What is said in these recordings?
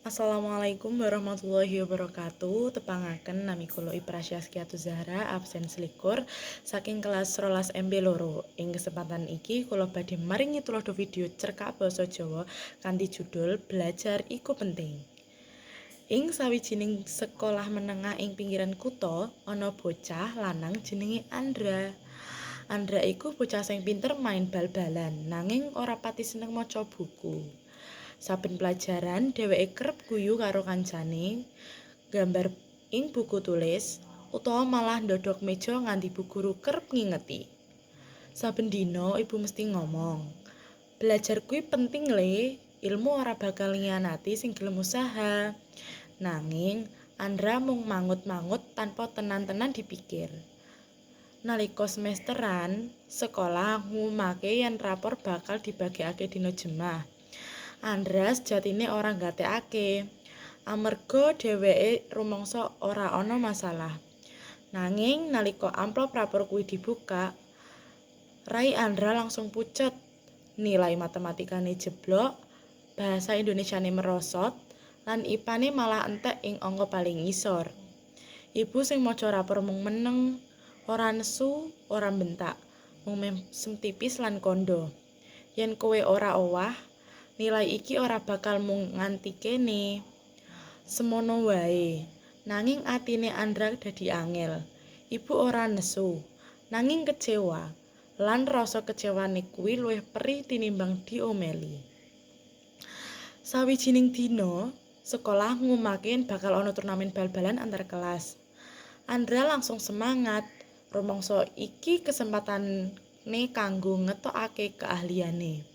Assalamualaikum warahmatullahi wabarakatuh. Tepangaken nami kula Iprasya Skiatu Zahra absen selikur saking kelas rolas MB loro. Ing kesempatan iki kula badhe maringi tulodo video cerkak basa Jawa kanthi judul Belajar iku penting. Ing sawijining sekolah menengah ing pinggiran kutha ana bocah lanang jenenge Andra. Andra iku bocah sing pinter main bal-balan nanging ora pati seneng maca buku. Saben pelajaran dheweke kerep guyu karo kancane, gambar ing buku tulis, utawa malah ndodhok meja nganti bu guru kerep ngingeti. Saben dina ibu mesti ngomong, "Belajar kuwi penting le, ilmu ora bakal ngianati sing gelem usaha." Nanging Andra mung mangut-mangut tanpa tenan-tenan dipikir. Nalika semesteran, sekolah ngumumake yen rapor bakal dibagekake dina Jemah. Andra sejatine ora nggatekake, amarga dheweke rumangsa ora ana masalah. Nanging nalika amplop rapor kuwi dibuka, rai Andra langsung pucet. Nilai matematikane jeblok, bahasa Indonesiane merosot, lan IPA-ne malah entek ing angka paling ngisor. Ibu sing maca rapor mung meneng, ora nesu, ora bentak, mung mesem tipis lan kondo. Yen kowe ora owah, nilai iki ora bakal mung nganti kene. Semono wae. Nanging atine Andra dadi angel. Ibu ora nesu, nanging kecewa. Lan rasa kecewane kuwi luwih perih tinimbang diomeli. Sawijining dina, sekolah ngumumake bakal ana turnamen bal-balan antar kelas. Andra langsung semangat, rumangsa iki kesempatane kanggo ngetokake keahliyane.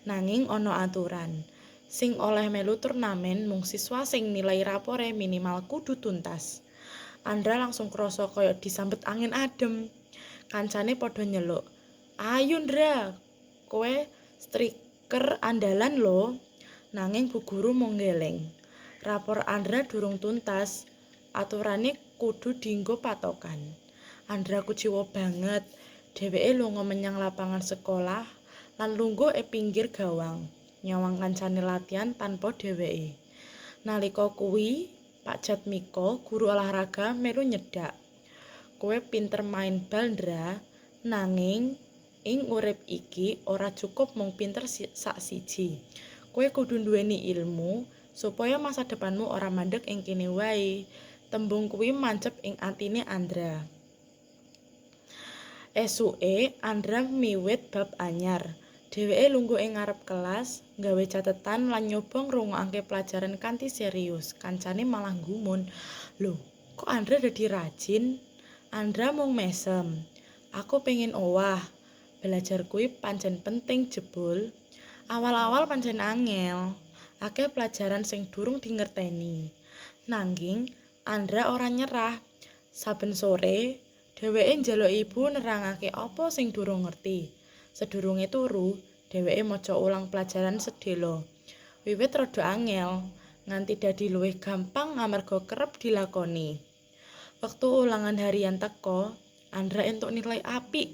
Nanging ana aturan. Sing oleh melu turnamen mung siswa sing nilai rapore minimal kudu tuntas. Andra langsung krasa kaya disambet angin adem. Kancane padha nyeluk, "Ayo Ndra, kowe striker andalan lho." Nanging bu guru mung ngeleng. Rapor Andra durung tuntas. Aturane kudu dienggo patokan. Andra kuciwa banget. Dheweke lunga menyang lapangan sekolah lan lungguh pinggir gawang, nyawang kancane latihan tanpa dheweke. Nalika kuwi, Pak Jatmiko, guru olahraga melu nyedak. "Kowe pinter main bal, Ndra, nanging ing urip iki ora cukup mung pinter sak siji. Kowe kudu nduweni ilmu supaya masa depanmu ora mandeg ing kene wae." Tembung kuwi mancep ing atine Andra. Esuke Andra miwit bab anyar. Dheweke lungguh ing ngarep kelas, nggawe catetan lan nyoba ngrungokake pelajaran kanthi serius. Kancane malah gumun. "Lho, kok Andra dadi rajin?" Andra mung mesem. "Aku pengen owah. Belajar kuwi pancen penting jebul." Awal-awal pancen angel. Akeh pelajaran sing durung dingerteni. Nanging Andra ora nyerah. Saben sore dheweke njaluk ibu nerangake apa sing durung ngerti. Sedurunge turu, dheweke maca ulang pelajaran sedhela. Wiwit rada angel, nganti dadi luwih gampang amarga kerep dilakoni. Wektu ulangan harian teka, Andra entuk nilai apik.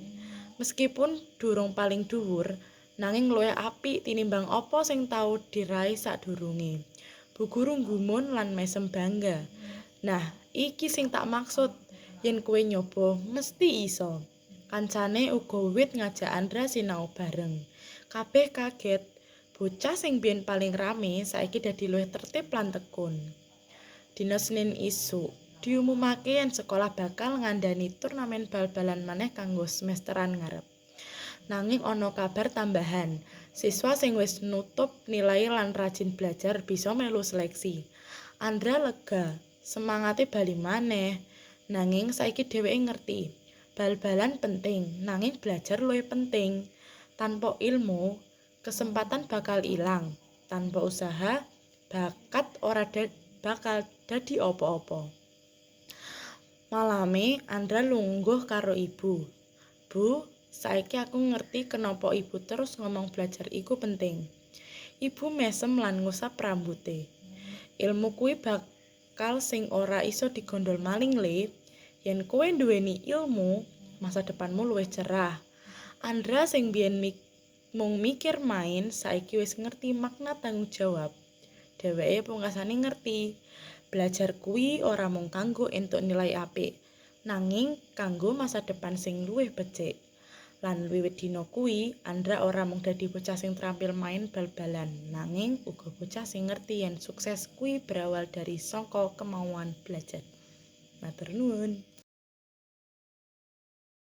Meskipun durung paling dhuwur, nanging luwih apik tinimbang apa sing tau diraih sadurunge. Bu guru nggumun lan mesem bangga. "Nah, iki sing tak maksud. Yen kowe nyoba, mesti iso." Kancane uga wit ngajak Andra sinau bareng. Kabeh kaget. Bocah sing biyen paling rame saiki dadi luwih tertib lan tekun. Dina Senin isuk, diumumake yen sekolah bakal ngandani turnamen bal-balan maneh kanggo semesteran ngarep. Nanging ana kabar tambahan. Siswa sing wis nutup nilai lan rajin belajar bisa melu seleksi. Andra lega, semangate bali maneh. Nanging saiki dheweke ngerti, bal-balan penting, nanging belajar luwih penting. Tanpa ilmu, kesempatan bakal ilang. Tanpa usaha, bakat ora bakal dadi apa-apa. Malame Andra lungguh karo ibu. "Bu, saiki aku ngerti kenapa ibu terus ngomong belajar iku penting." Ibu mesem lan ngusap rambute. "Ilmu kuwi bakal sing ora iso digondol maling le. Yen kowe nduweni ilmu, masa depanmu luwih cerah." Andra sing biyen mung mikir main, saiki wis ngerti makna tanggung jawab. Dheweke pungkasane ngerti, belajar kuwi ora mung kanggo entuk nilai apik, nanging kanggo masa depan sing luwih becik. Lan wiwit dina kuwi, Andra ora mung dadi bocah sing terampil main bal-balan, nanging uga bocah sing ngerti yen sukses kuwi berawal dari saka kemauan belajar. Matur nuwun.